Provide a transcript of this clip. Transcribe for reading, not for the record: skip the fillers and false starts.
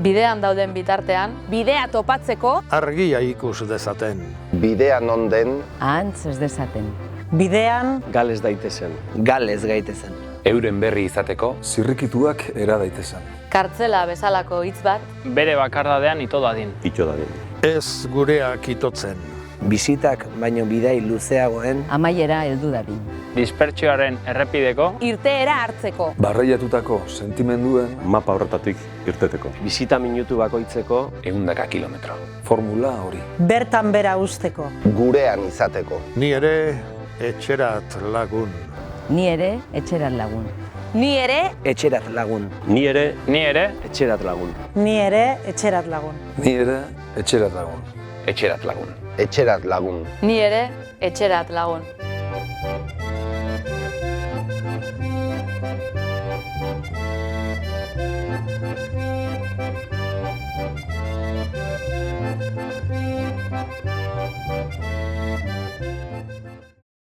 Bidean dauden bitartean, bidea topatzeko, argia ikus dezaten. Bidea non den, ahantz ez dezaten. Bidean, Gales daitezen. Galez gaitezen. Euren berri izateko, zirrikituak era daitezen. kartzela bezalako hitz bat, bere bakardadean ito dadin. Itxo dadin. Ez gureak itotzen. Bizitak baino bidai luzeagoen Amaiera heldu dadin. Dispertsioaren errepideko, irteera hartzeko. Barreiatutako sentimenduen Mapa horretatik irteteko. Bizita minutu bakoitzeko 100 kilometro. formula hori. bertan bera usteko. gurean izateko. Ni ere etxerat lagun. Ni ere etxerat lagun. Ni ere, etxerat lagun. Ni ere ni ere, etxerat lagun. Ni ere etxerat lagun. Ni ere etxerat lagun. Etxerat lagun. Etxerat lagun. ni ere, etxerat lagun.